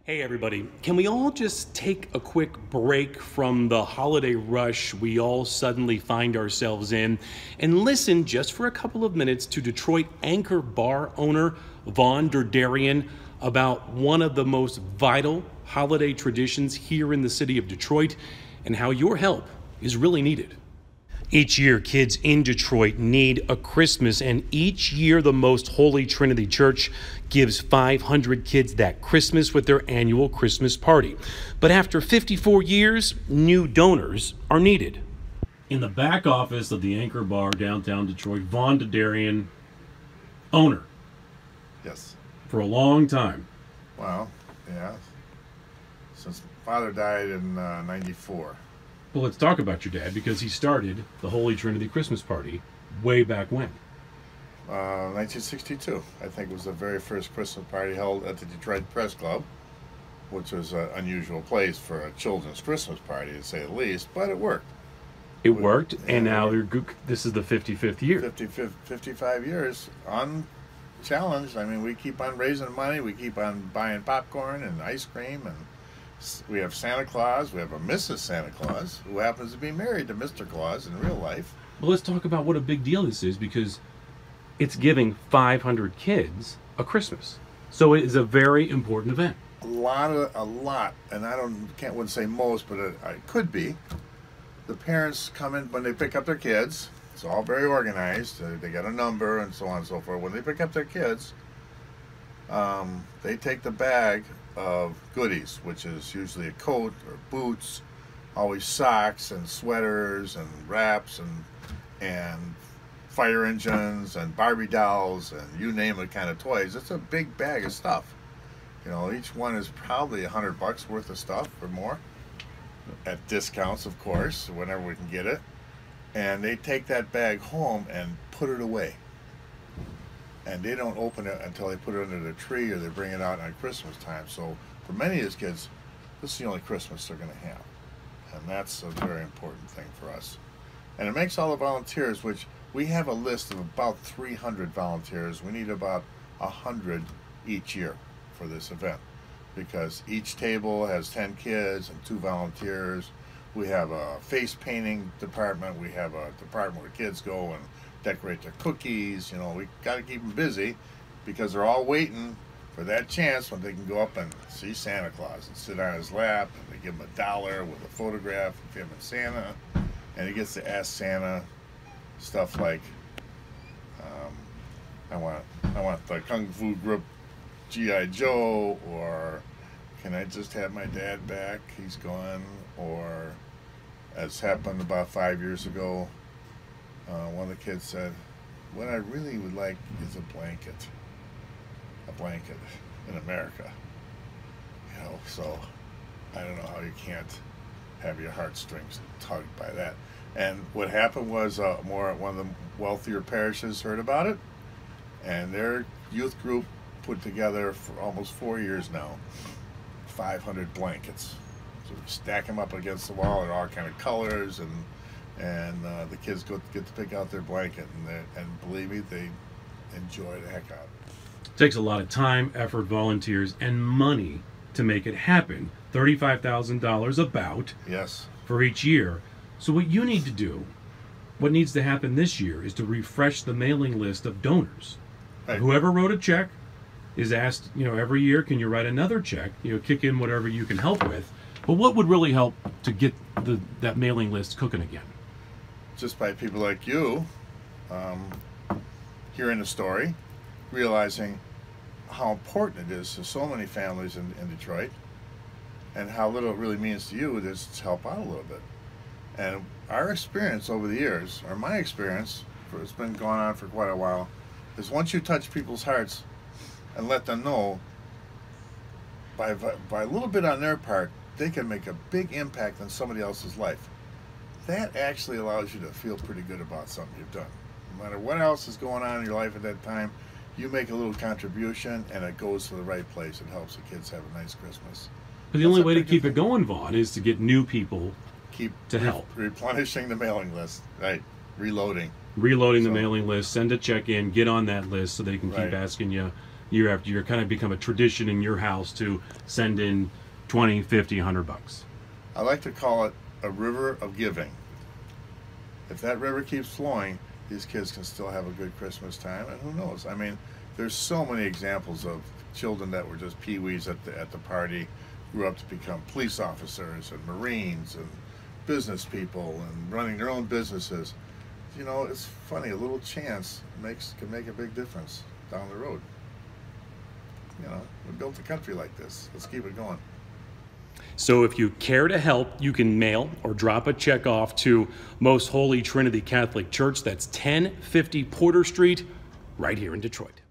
Hey everybody, can we all just take a quick break from the holiday rush we all suddenly find ourselves in and listen just for a couple of minutes to Detroit Anchor Bar owner Vaughn Derderian about one of the most vital holiday traditions here in the city of Detroit and how your help is really needed. Each year, kids in Detroit need a Christmas, and each year, the Most Holy Trinity Church gives 500 kids that Christmas with their annual Christmas party. But after 54 years, new donors are needed. In the back office of the Anchor Bar downtown Detroit, Vaughn Derderian, owner Yes. for a long time. Well, yeah. Since father died in '94. Well, let's talk about your dad because he started the Holy Trinity Christmas party way back when. 1962, I think, was the very first Christmas party held at the Detroit Press Club, which was an unusual place for a children's Christmas party, to say the least, but it worked. It worked, and Yeah. now this is the 55th year. 55 years, unchallenged. I mean, we keep on raising money, we keep on buying popcorn and ice cream, and we have Santa Claus, we have a Mrs. Santa Claus, who happens to be married to Mr. Claus in real life. Well, let's talk about what a big deal this is because it's giving 500 kids a Christmas. So it is a very important event. A lot, and wouldn't say most, but it could be. The parents come in when they pick up their kids. It's all very organized. They got a number and so on and so forth. When they pick up their kids, they take the bag of goodies, which is usually a coat or boots, always socks and sweaters and wraps and fire engines and Barbie dolls and you name it kind of toys. It's a big bag of stuff. You know, each one is probably $100 worth of stuff or more, at discounts, of course, whenever we can get it. And they take that bag home and put it away. And they don't open it until they put it under the tree or they bring it out at Christmas time. So for many of these kids, this is the only Christmas they're going to have. And that's a very important thing for us. And it makes all the volunteers, which we have a list of about 300 volunteers. We need about 100 each year for this event because each table has 10 kids and 2 volunteers. We have a face painting department. We have a department where kids go and decorate their cookies. You know, we got to keep them busy because they're all waiting for that chance when they can go up and see Santa Claus and sit on his lap, and they give him $1 with a photograph of him and Santa, and he gets to ask Santa stuff like, I want the Kung Fu Grip G.I. Joe, or can I just have my dad back? He's gone. Or, as happened about 5 years ago, one of the kids said, what I really would like is a blanket in America. You know, so I don't know how you can't have your heartstrings tugged by that. And what happened was one of the wealthier parishes heard about it, and their youth group put together for almost 4 years now 500 blankets. So we stack them up against the wall. They're all kind of colors, and the kids get to pick out their blanket, and believe me, they enjoy the heck out of it. It takes a lot of time, effort, volunteers, and money to make it happen. $35,000 about Yes. for each year. So what you need to do, what needs to happen this year, is to refresh the mailing list of donors. Right. Whoever wrote a check is asked, every year, can you write another check? Kick in whatever you can help with. But what would really help to get that mailing list cooking again? Just by people like you hearing the story, realizing how important it is to so many families in Detroit, and how little it really means to you just to help out a little bit. And our experience over the years, or my experience, it's been going on for quite a while, is once you touch people's hearts and let them know by a little bit on their part, they can make a big impact on somebody else's life. That actually allows you to feel pretty good about something you've done. No matter what else is going on in your life at that time, you make a little contribution and it goes to the right place. It helps the kids have a nice Christmas. But the only way to keep it going, Vaughn, is to get new people to help. Replenishing the mailing list, right? Reloading the mailing list, send a check in, get on that list so they can keep Right. asking you year after year, kind of become a tradition in your house to send in 20, 50, 100 bucks? I like to call it a river of giving. If that river keeps flowing, these kids can still have a good Christmas time, and who knows? I mean, there's so many examples of children that were just peewees at the party, grew up to become police officers and Marines and business people and running their own businesses. You know, it's funny, a little chance can make a big difference down the road. You know, we built a country like this. Let's keep it going. So if you care to help, you can mail or drop a check off to Most Holy Trinity Catholic Church. That's 1050 Porter Street, right here in Detroit.